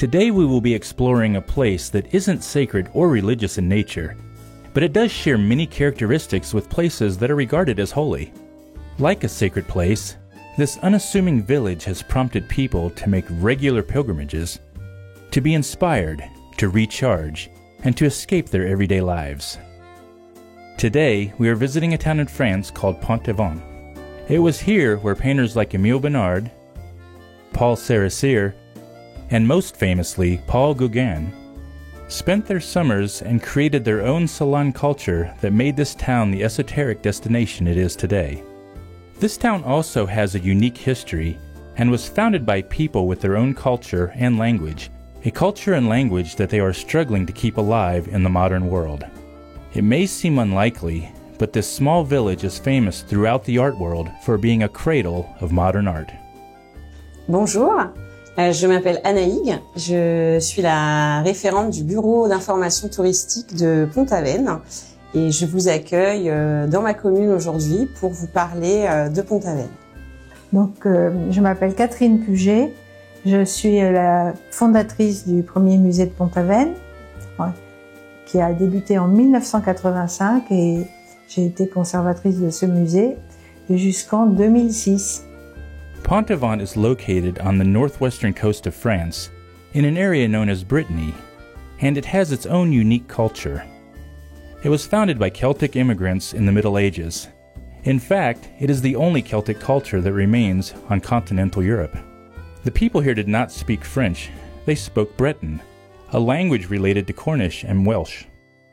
Today we will be exploring a place that isn't sacred or religious in nature, but it does share many characteristics with places that are regarded as holy. Like a sacred place, this unassuming village has prompted people to make regular pilgrimages, to be inspired, to recharge, and to escape their everyday lives. Today, we are visiting a town in France called Pont-Aven. It was here where painters like Émile Bernard, Paul Cérizet, and most famously, Paul Gauguin, spent their summers and created their own salon culture that made this town the esoteric destination it is today. This town also has a unique history and was founded by people with their own culture and language, a culture and language that they are struggling to keep alive in the modern world. It may seem unlikely, but this small village is famous throughout the art world for being a cradle of modern art. Bonjour. Je m'appelle Anaïg, je suis la référente du bureau d'information touristique de Pont-Aven et je vous accueille dans ma commune aujourd'hui pour vous parler de Pont-Aven. Donc, je m'appelle Catherine Puget, je suis la fondatrice du premier musée de Pont-Aven qui a débuté en 1985 et j'ai été conservatrice de ce musée jusqu'en 2006. Pont-Aven is located on the northwestern coast of France, in an area known as Brittany, and it has its own unique culture. It was founded by Celtic immigrants in the Middle Ages. In fact, it is the only Celtic culture that remains on continental Europe. The people here did not speak French, they spoke Breton, a language related to Cornish and Welsh.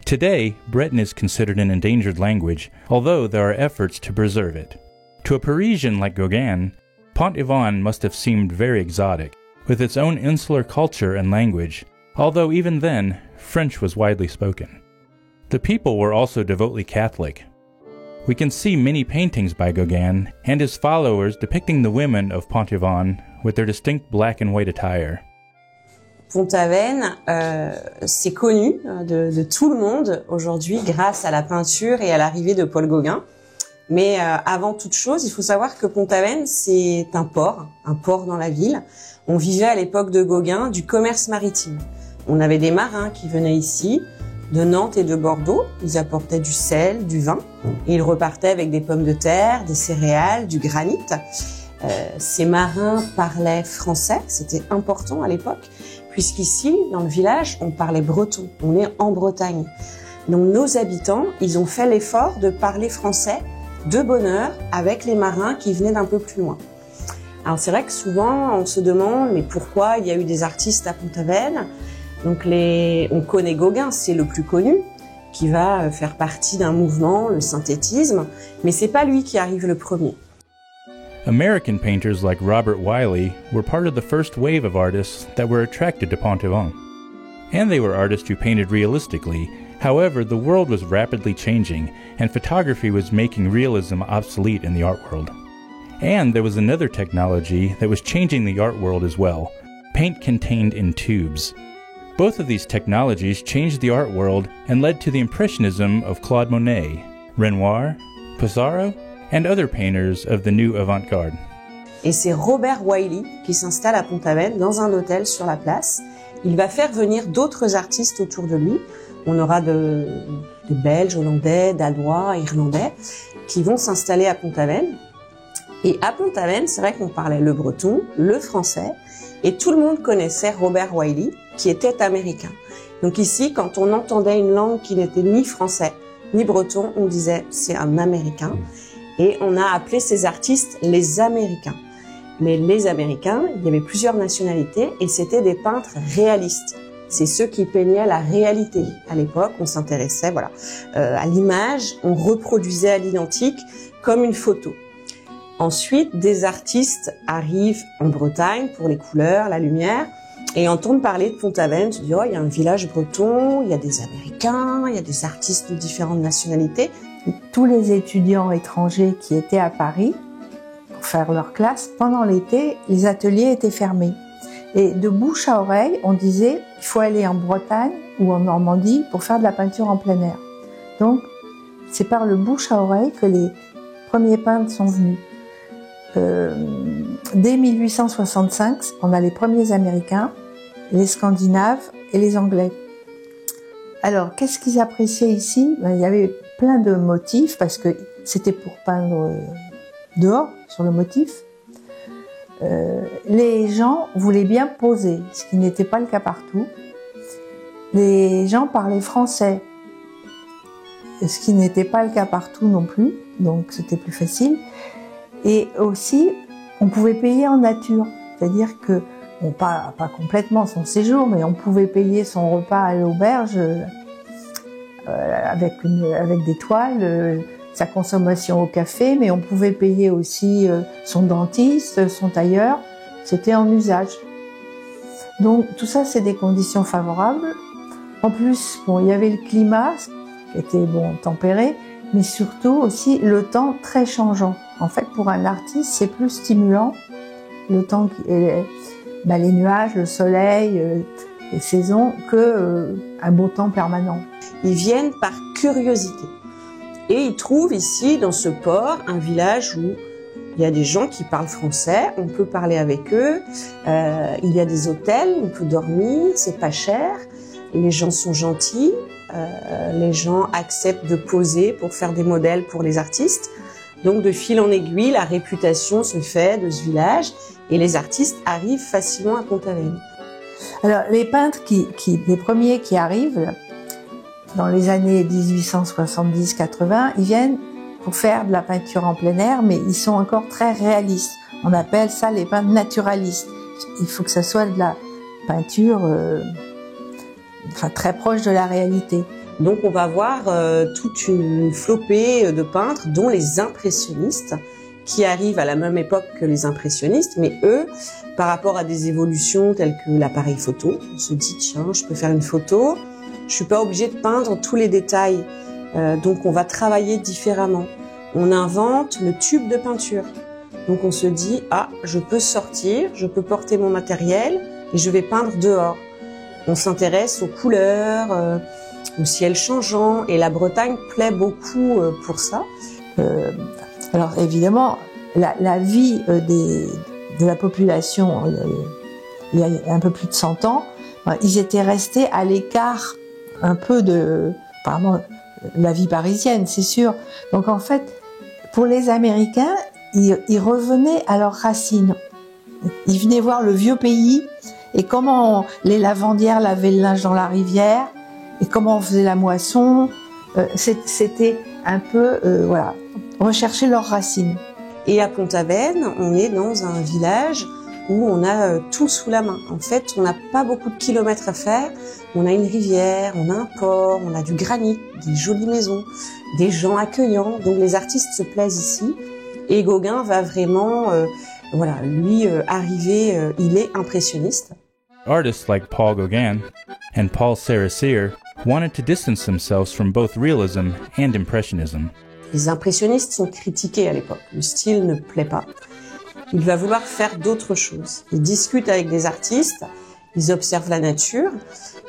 Today, Breton is considered an endangered language, although there are efforts to preserve it. To a Parisian like Gauguin, Pont-Aven must have seemed very exotic, with its own insular culture and language, although even then, French was widely spoken. The people were also devoutly Catholic. We can see many paintings by Gauguin and his followers depicting the women of Pont-Aven with their distinct black and white attire. Pont-Aven, c'est connu de tout le monde aujourd'hui grâce à la peinture et à l'arrivée de Paul Gauguin. Mais avant toute chose, il faut savoir que Pont-Aven, c'est un port dans la ville. On vivait à l'époque de Gauguin du commerce maritime. On avait des marins qui venaient ici, de Nantes et de Bordeaux. Ils apportaient du sel, du vin, et ils repartaient avec des pommes de terre, des céréales, du granit. Ces marins parlaient français, c'était important à l'époque, puisqu'ici, dans le village, on parlait breton. On est en Bretagne. Donc nos habitants, ils ont fait l'effort de parler français de bonne heure avec les marins qui venaient d'un peu plus loin. Alors c'est vrai que souvent on se demande mais pourquoi il y a eu des artistes à Pont-Aven. Donc on connaît Gauguin, c'est le plus connu, qui va faire partie d'un mouvement, le synthétisme, mais c'est pas lui qui arrive le premier. American painters like Robert Wiley were part of the first wave of artists that were attracted to Pont-Aven. And they were artists who painted realistically. However, the world was rapidly changing, and photography was making realism obsolete in the art world. And there was another technology that was changing the art world as well, paint contained in tubes. Both of these technologies changed the art world and led to the Impressionism of Claude Monet, Renoir, Pissarro, and other painters of the new avant-garde. Et c'est Robert Wiley qui s'installe à Pont-Aven dans un hôtel sur la place. Il va faire venir d'autres artistes autour de lui. On aura des Belges, Hollandais, Danois, Irlandais qui vont s'installer à Pont-Aven. Et à Pont-Aven, c'est vrai qu'on parlait le breton, le français, et tout le monde connaissait Robert Wiley, qui était américain. Donc ici, quand on entendait une langue qui n'était ni français, ni breton, on disait c'est un Américain. Et on a appelé ces artistes les Américains. Mais les Américains, il y avait plusieurs nationalités et c'était des peintres réalistes. C'est ceux qui peignaient la réalité. À l'époque, on s'intéressait à l'image, on reproduisait à l'identique comme une photo. Ensuite, des artistes arrivent en Bretagne pour les couleurs, la lumière, et entendent parler de Pont-Aven. Tu dis, oh, il y a un village breton, il y a des Américains, il y a des artistes de différentes nationalités. Tous les étudiants étrangers qui étaient à Paris pour faire leur classe, pendant l'été, les ateliers étaient fermés. Et de bouche à oreille, on disait il faut aller en Bretagne ou en Normandie pour faire de la peinture en plein air. Donc, c'est par le bouche à oreille que les premiers peintres sont venus. Dès 1865, on a les premiers Américains les Scandinaves et les Anglais. Alors, qu'est-ce qu'ils appréciaient ici? Il y avait plein de motifs, parce que c'était pour peindre dehors, sur le motif. Les gens voulaient bien poser, ce qui n'était pas le cas partout. Les gens parlaient français, ce qui n'était pas le cas partout non plus, donc c'était plus facile. Et aussi, on pouvait payer en nature, c'est-à-dire que, bon, pas complètement son séjour, mais on pouvait payer son repas à l'auberge avec des toiles, sa consommation au café, mais on pouvait payer aussi son dentiste, son tailleur, c'était en usage. Donc tout ça, c'est des conditions favorables. En plus, bon, il y avait le climat qui était bon tempéré, mais surtout aussi le temps très changeant. En fait, pour un artiste, c'est plus stimulant le temps, les nuages, le soleil, les saisons, que un beau temps permanent. Ils viennent par curiosité. Et ils trouvent ici, dans ce port, un village où il y a des gens qui parlent français, on peut parler avec eux, il y a des hôtels, on peut dormir, c'est pas cher, les gens sont gentils, les gens acceptent de poser pour faire des modèles pour les artistes. Donc de fil en aiguille, la réputation se fait de ce village et les artistes arrivent facilement à Pont-Aven. Alors les peintres les premiers qui arrivent dans les années 1870-80, ils viennent pour faire de la peinture en plein air, mais ils sont encore très réalistes. On appelle ça les peintres naturalistes. Il faut que ça soit de la peinture très proche de la réalité. Donc on va voir toute une flopée de peintres, dont les impressionnistes, qui arrivent à la même époque que les impressionnistes, mais eux, par rapport à des évolutions telles que l'appareil photo, on se dit tiens, je peux faire une photo, je suis pas obligé de peindre tous les détails, donc on va travailler différemment. On invente le tube de peinture. Donc on se dit ah, je peux sortir, je peux porter mon matériel et je vais peindre dehors. On s'intéresse aux couleurs, au ciel changeant, et la Bretagne plaît beaucoup pour ça. Alors évidemment, la vie de la population, il y a un peu plus de 100 ans, ils étaient restés à l'écart un peu de apparemment la vie parisienne, c'est sûr. Donc en fait, pour les Américains, ils revenaient à leurs racines. Ils venaient voir le vieux pays et comment les lavandières lavaient le linge dans la rivière et comment on faisait la moisson. C'était un peu rechercher leurs racines. Et à Pont-Aven, on est dans un village où on a tout sous la main. En fait, on n'a pas beaucoup de kilomètres à faire. On a une rivière, on a un port, on a du granit, des jolies maisons, des gens accueillants. Donc les artistes se plaisent ici. Et Gauguin va vraiment, arriver, il est impressionniste. Artists like Paul Gauguin and Paul Serene wanted to distance themselves from both realism and impressionism. Les impressionnistes sont critiqués à l'époque. Le style ne plaît pas. Il va vouloir faire d'autres choses. Il discute avec des artistes, ils observent la nature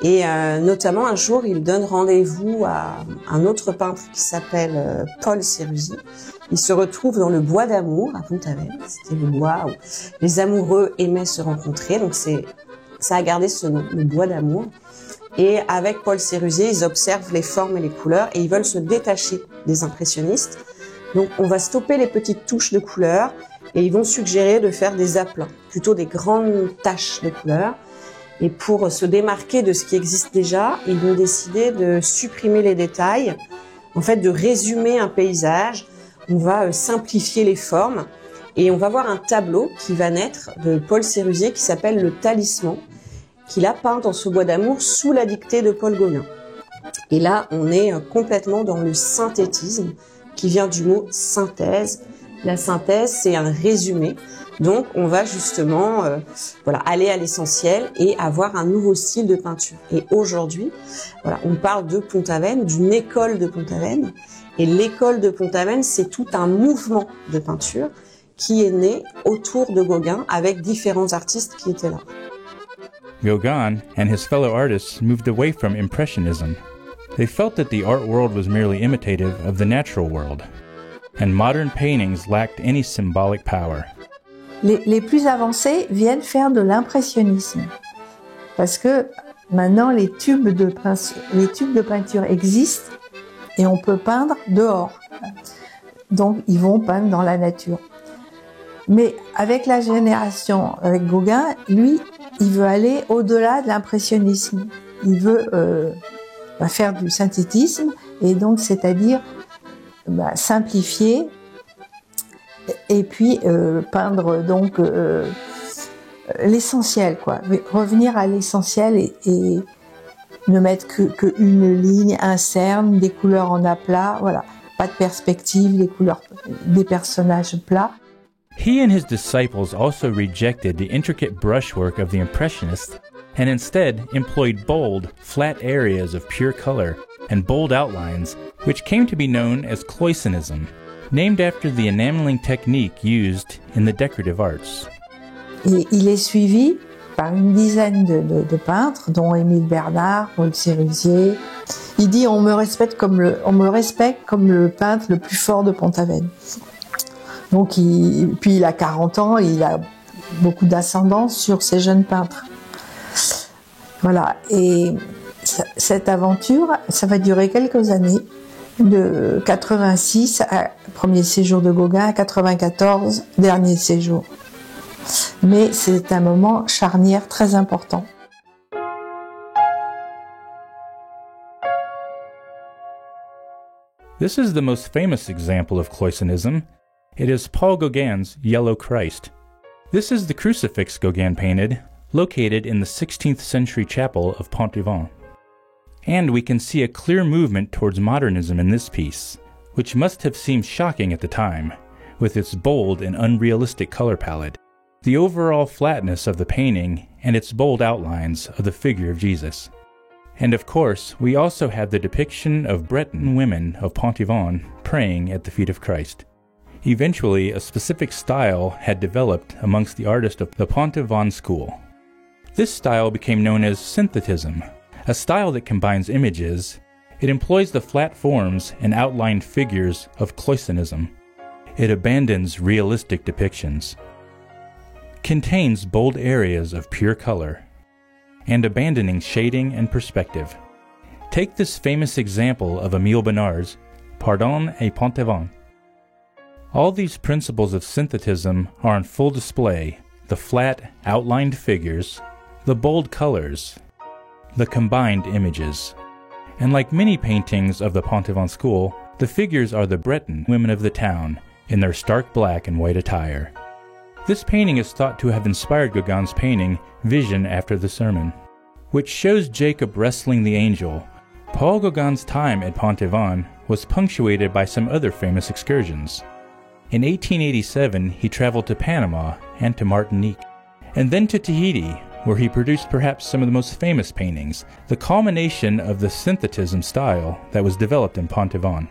et notamment un jour, il donne rendez-vous à un autre peintre qui s'appelle Paul Serene. Ils se retrouvent dans le bois d'amour à Pont-Aven. C'était le bois où les amoureux aimaient se rencontrer, donc ça a gardé ce nom, le bois d'amour. Et avec Paul Serene, ils observent les formes et les couleurs et ils veulent se détacher des impressionnistes. Donc on va stopper les petites touches de couleurs et ils vont suggérer de faire des aplats, plutôt des grandes taches de couleurs. Et pour se démarquer de ce qui existe déjà, ils vont décider de supprimer les détails, en fait de résumer un paysage. On va simplifier les formes et on va voir un tableau qui va naître de Paul Serene qui s'appelle le Talisman, qu'il a peint dans ce bois d'amour sous la dictée de Paul Gauguin. Et là, on est complètement dans le synthétisme qui vient du mot synthèse. La synthèse, c'est un résumé. Donc, on va justement aller à l'essentiel et avoir un nouveau style de peinture. Et aujourd'hui, on parle de Pont-Aven, d'une école de Pont-Aven. Et l'école de Pont-Aven, c'est tout un mouvement de peinture qui est né autour de Gauguin avec différents artistes qui étaient là. Gauguin and his fellow artists moved away from Impressionism. They felt that the art world was merely imitative of the natural world, and modern paintings lacked any symbolic power. Les plus avancés viennent faire de l'impressionnisme. parce que maintenant les tubes de peinture existent et on peut peindre dehors. Donc ils vont peindre dans la nature. Mais avec la génération, avec Gauguin, lui, il veut aller au-delà de l'impressionnisme. Il veut faire du synthétisme, et donc c'est-à-dire simplifier et puis peindre donc l'essentiel, quoi. Revenir à l'essentiel et ne mettre que une ligne, un cerne, des couleurs en aplat, voilà. Pas de perspective, des couleurs, des personnages plats. He and his disciples also rejected the intricate brushwork of the Impressionists and instead employed bold, flat areas of pure color and bold outlines, which came to be known as cloisonnism, named after the enameling technique used in the decorative arts. Et il est suivi par une dizaine de peintres, dont Émile Bernard, Paul Sérusier. Il dit on me respecte comme le peintre le plus fort de Pont-Aven. Donc puis il a 40 ans et il a beaucoup d'ascendance sur ces jeunes peintres. Voilà, et cette aventure, ça va durer quelques années, de 86 à premier séjour de Gauguin à 94, dernier séjour. Mais c'est un moment charnière très important. This is the most famous example of cloisonism. It is Paul Gauguin's Yellow Christ. This is the crucifix Gauguin painted, located in the 16th century chapel of Pont-Aven. And we can see a clear movement towards modernism in this piece, which must have seemed shocking at the time, with its bold and unrealistic color palette, the overall flatness of the painting, and its bold outlines of the figure of Jesus. And of course, we also have the depiction of Breton women of Pont-Aven praying at the feet of Christ. Eventually, a specific style had developed amongst the artists of the Pont-Aven school. This style became known as synthetism, a style that combines images. It employs the flat forms and outlined figures of cloisonism. It abandons realistic depictions, contains bold areas of pure color, and abandoning shading and perspective. Take this famous example of Émile Bernard's Pardon et Pont-Aven. All these principles of synthetism are on full display: the flat, outlined figures, the bold colors, the combined images. And like many paintings of the Pont-Aven school, the figures are the Breton women of the town in their stark black and white attire. This painting is thought to have inspired Gauguin's painting Vision After the Sermon, which shows Jacob wrestling the angel. Paul Gauguin's time at Pont-Aven was punctuated by some other famous excursions. In 1887, he traveled to Panama and to Martinique, and then to Tahiti, where he produced perhaps some of the most famous paintings, the culmination of the synthetism style that was developed in Pont-Aven.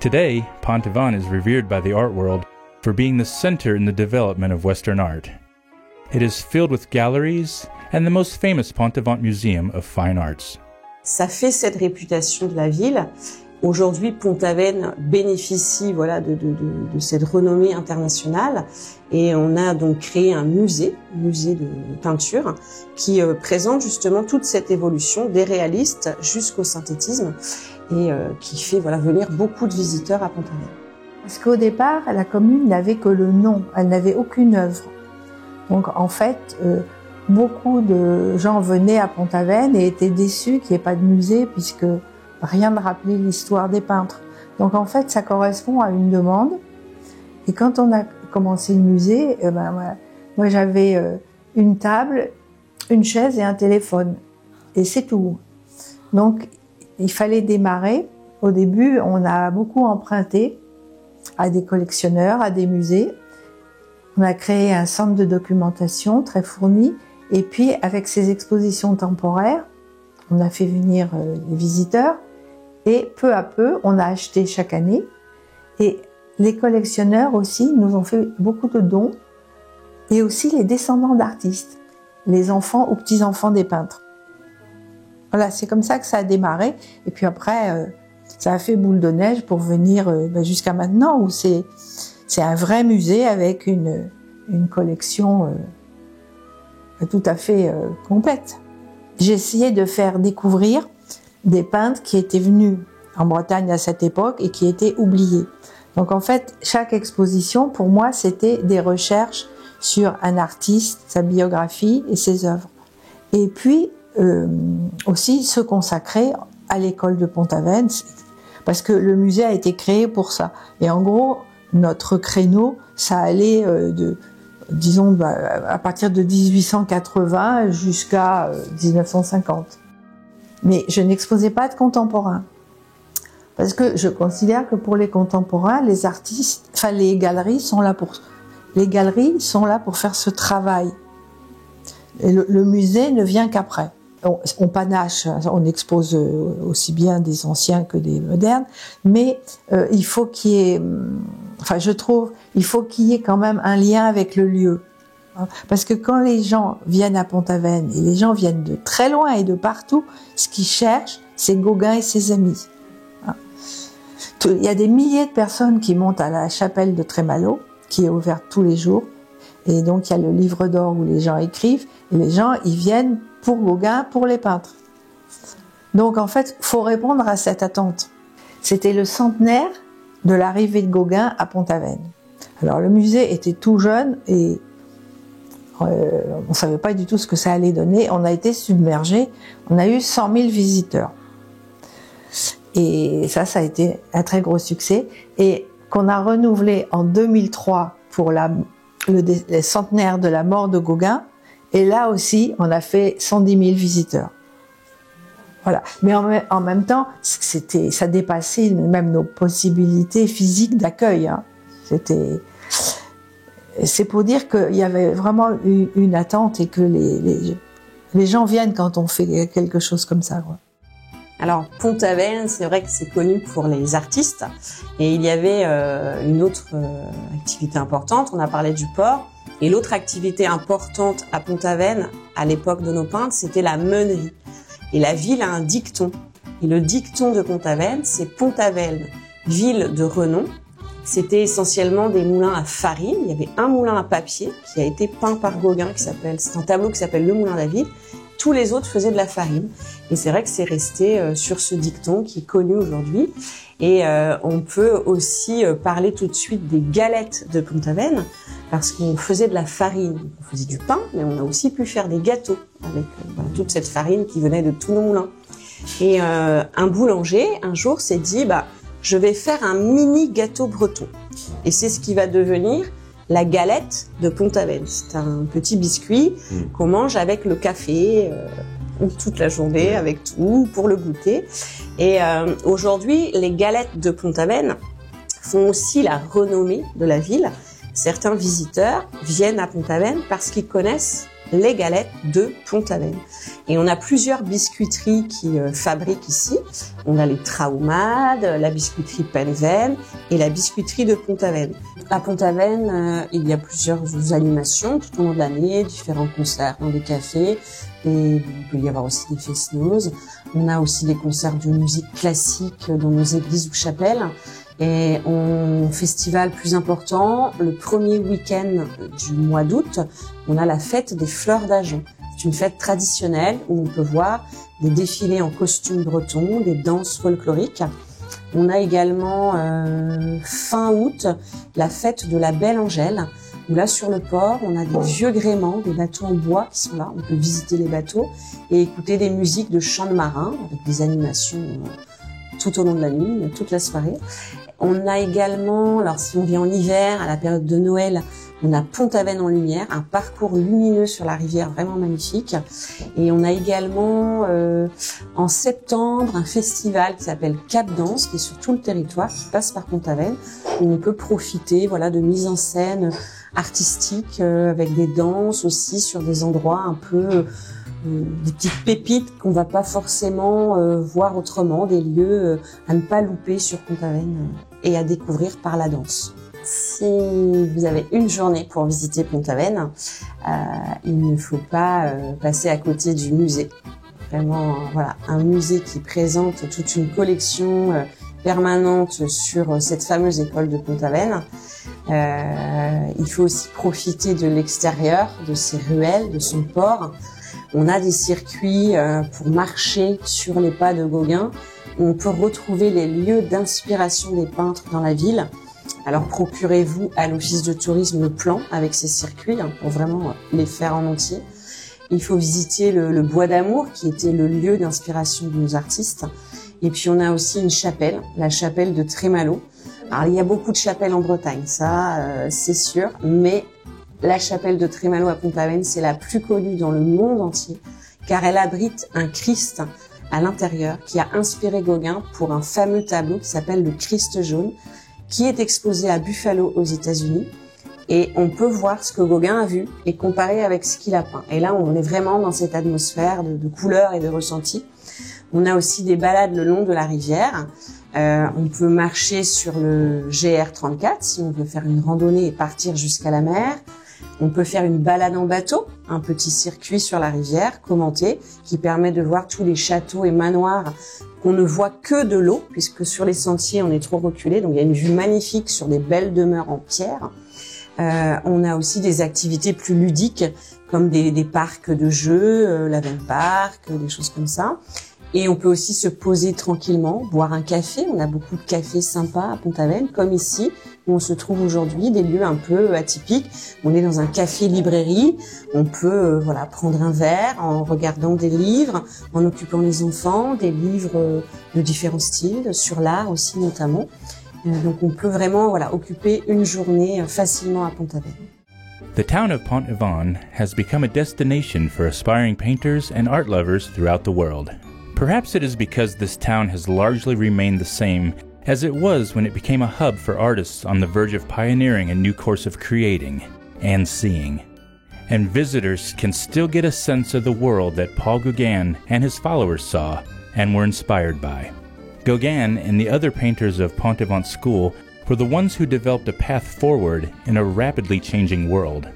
Today, Pont-Aven is revered by the art world for being the center in the development of Western art. It is filled with galleries and the most famous Pont-Aven Museum of Fine Arts. Ça fait cette réputation de la ville. Aujourd'hui, Pont-Aven bénéficie de cette renommée internationale, et on a donc créé un musée de peinture qui présente justement toute cette évolution des réalistes jusqu'au synthétisme, et qui fait venir beaucoup de visiteurs à Pont-Aven. Parce qu'au départ, la commune n'avait que le nom, elle n'avait aucune œuvre. Donc en fait, beaucoup de gens venaient à Pont-Aven et étaient déçus qu'il n'y ait pas de musée, puisque rien ne rappelait l'histoire des peintres. Donc en fait, ça correspond à une demande. Et quand on a commencé le musée, moi j'avais une table, une chaise et un téléphone. Et c'est tout. Donc il fallait démarrer. Au début, on a beaucoup emprunté à des collectionneurs, à des musées. On a créé un centre de documentation très fourni. Et puis, avec ces expositions temporaires, on a fait venir les visiteurs. Et peu à peu, on a acheté chaque année. Et les collectionneurs aussi nous ont fait beaucoup de dons. Et aussi les descendants d'artistes, les enfants ou petits-enfants des peintres. Voilà, c'est comme ça que ça a démarré. Et puis après, ça a fait boule de neige pour venir jusqu'à maintenant, où c'est un vrai musée avec une collection tout à fait complète. j'ai essayé de faire découvrir des peintres qui étaient venus en Bretagne à cette époque et qui étaient oubliés. Donc en fait, chaque exposition, pour moi, c'était des recherches sur un artiste, sa biographie et ses œuvres. Et puis, aussi se consacrer à l'école de Pont-Aven, parce que le musée a été créé pour ça. Et en gros, notre créneau, ça allait disons, à partir de 1880 jusqu'à 1950. Mais je n'exposais pas de contemporains. Parce que je considère que pour les contemporains, les artistes, enfin les galeries sont là pour faire ce travail. Et le musée ne vient qu'après. On panache, on expose aussi bien des anciens que des modernes, mais il faut qu'il y ait, je trouve, il faut qu'il y ait quand même un lien avec le lieu. Parce que quand les gens viennent à Pont-Aven, et les gens viennent de très loin et de partout, ce qu'ils cherchent, c'est Gauguin et ses amis. Il y a des milliers de personnes qui montent à la chapelle de Trémalot, qui est ouverte tous les jours, et donc il y a le livre d'or où les gens écrivent, et les gens, ils viennent pour Gauguin, pour les peintres. Donc en fait, il faut répondre à cette attente. C'était le centenaire de l'arrivée de Gauguin à Pont-Aven. Alors le musée était tout jeune et on ne savait pas du tout ce que ça allait donner. On a été submergés. On a eu 100 000 visiteurs. Et ça a été un très gros succès. Et qu'on a renouvelé en 2003 pour le centenaire de la mort de Gauguin. Et là aussi, on a fait 110 000 visiteurs. Voilà. Mais en même temps, ça dépassait même nos possibilités physiques d'accueil. Hein. C'est pour dire qu'il y avait vraiment une attente et que les gens viennent quand on fait quelque chose comme ça, quoi. Alors, Pont-Aven, c'est vrai que c'est connu pour les artistes. Et il y avait une autre activité importante. On a parlé du port. Et l'autre activité importante à Pont-Aven, à l'époque de nos peintres, c'était la meunerie. Et la ville a un dicton. Et le dicton de Pont-Aven, c'est Pont-Aven, ville de renom. C'était essentiellement des moulins à farine. Il y avait un moulin à papier qui a été peint par Gauguin, c'est un tableau qui s'appelle Le Moulin David. Tous les autres faisaient de la farine. Et c'est vrai que c'est resté sur ce dicton qui est connu aujourd'hui. Et on peut aussi parler tout de suite des galettes de Pont-Aven, parce qu'on faisait de la farine, on faisait du pain, mais on a aussi pu faire des gâteaux avec toute cette farine qui venait de tous nos moulins. Et un boulanger, un jour, s'est dit, je vais faire un mini gâteau breton. Et c'est ce qui va devenir la galette de Pont-Aven. C'est un petit biscuit qu'on mange avec le café toute la journée, avec tout, pour le goûter. Et aujourd'hui, les galettes de Pont-Aven font aussi la renommée de la ville. Certains visiteurs viennent à Pont-Aven parce qu'ils connaissent les galettes de Pont-Aven. Et on a plusieurs biscuiteries qui fabriquent ici. On a les Traumades, la biscuiterie Pont-Aven et la biscuiterie de Pont-Aven. À Pont-Aven, il y a plusieurs animations tout au long de l'année, différents concerts dans des cafés. Et il peut y avoir aussi des fest-noz. On a aussi des concerts de musique classique dans nos églises ou chapelles. Et en festival plus important, le premier week-end du mois d'août, on a la fête des fleurs d'Agen. C'est une fête traditionnelle où on peut voir des défilés en costume breton, des danses folkloriques. On a également fin août la fête de la Belle Angèle, où là sur le port, on a des vieux gréements, des bateaux en bois qui sont là. On peut visiter les bateaux et écouter des musiques de chants de marins avec des animations tout au long de la nuit, toute la soirée. On a également, alors si on vient en hiver, à la période de Noël, on a Pont-Aven en lumière, un parcours lumineux sur la rivière vraiment magnifique. Et on a également en septembre un festival qui s'appelle Cap Danse, qui est sur tout le territoire, qui passe par Pont-Aven, où on peut profiter de mise en scène artistique avec des danses aussi sur des endroits un peu des petites pépites qu'on va pas forcément voir autrement, des lieux à ne pas louper sur Pont-Aven et à découvrir par la danse. Si vous avez une journée pour visiter Pont-Aven, il ne faut pas passer à côté du musée. Vraiment, un musée qui présente toute une collection permanente sur cette fameuse école de Pont-Aven. Il faut aussi profiter de l'extérieur, de ses ruelles, de son port. On a des circuits pour marcher sur les pas de Gauguin. On peut retrouver les lieux d'inspiration des peintres dans la ville. Alors procurez-vous à l'office de tourisme le plan avec ces circuits pour vraiment les faire en entier. Il faut visiter le Bois d'Amour qui était le lieu d'inspiration de nos artistes. Et puis on a aussi une chapelle, la chapelle de Trémalot. Alors il y a beaucoup de chapelles en Bretagne, ça c'est sûr, mais la chapelle de Trémalot à Pont-Aven, c'est la plus connue dans le monde entier, car elle abrite un Christ à l'intérieur qui a inspiré Gauguin pour un fameux tableau qui s'appelle le Christ jaune, qui est exposé à Buffalo aux États-Unis. Et on peut voir ce que Gauguin a vu et comparer avec ce qu'il a peint. Et là, on est vraiment dans cette atmosphère de couleurs et de ressentis. On a aussi des balades le long de la rivière. On peut marcher sur le GR34 si on veut faire une randonnée et partir jusqu'à la mer. On peut faire une balade en bateau, un petit circuit sur la rivière commenté qui permet de voir tous les châteaux et manoirs qu'on ne voit que de l'eau puisque sur les sentiers on est trop reculé. Donc il y a une vue magnifique sur des belles demeures en pierre. On a aussi des activités plus ludiques comme des parcs de jeux, l'Aven Park, des choses comme ça. Et on peut aussi se poser tranquillement, boire un café. On a beaucoup de cafés sympas à Pont-Aven, comme ici, où on se trouve aujourd'hui, des lieux un peu atypiques. On est dans un café-librairie. On peut prendre un verre en regardant des livres, en occupant les enfants, des livres de différents styles, sur l'art aussi notamment. Donc on peut vraiment occuper une journée facilement à Pont-Aven. The town of Pont-Aven has become a destination for aspiring painters and art lovers throughout the world. Perhaps it is because this town has largely remained the same as it was when it became a hub for artists on the verge of pioneering a new course of creating and seeing. And visitors can still get a sense of the world that Paul Gauguin and his followers saw and were inspired by. Gauguin and the other painters of Pont-Aven school were the ones who developed a path forward in a rapidly changing world.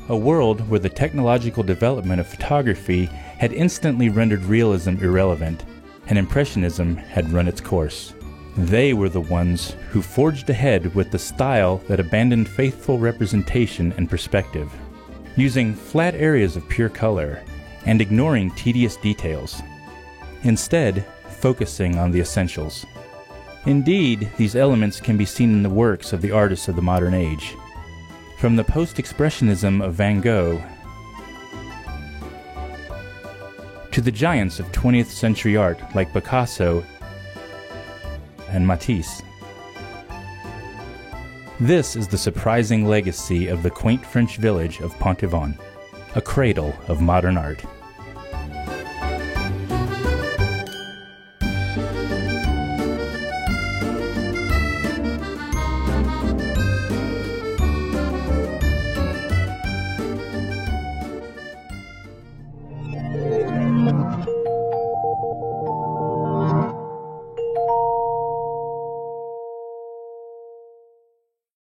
A world where the technological development of photography had instantly rendered realism irrelevant, and Impressionism had run its course. They were the ones who forged ahead with the style that abandoned faithful representation and perspective, using flat areas of pure color and ignoring tedious details, instead focusing on the essentials. Indeed, these elements can be seen in the works of the artists of the modern age. From the post-expressionism of Van Gogh to the giants of 20th century art like Picasso and Matisse. This is the surprising legacy of the quaint French village of Pont-Aven, a cradle of modern art.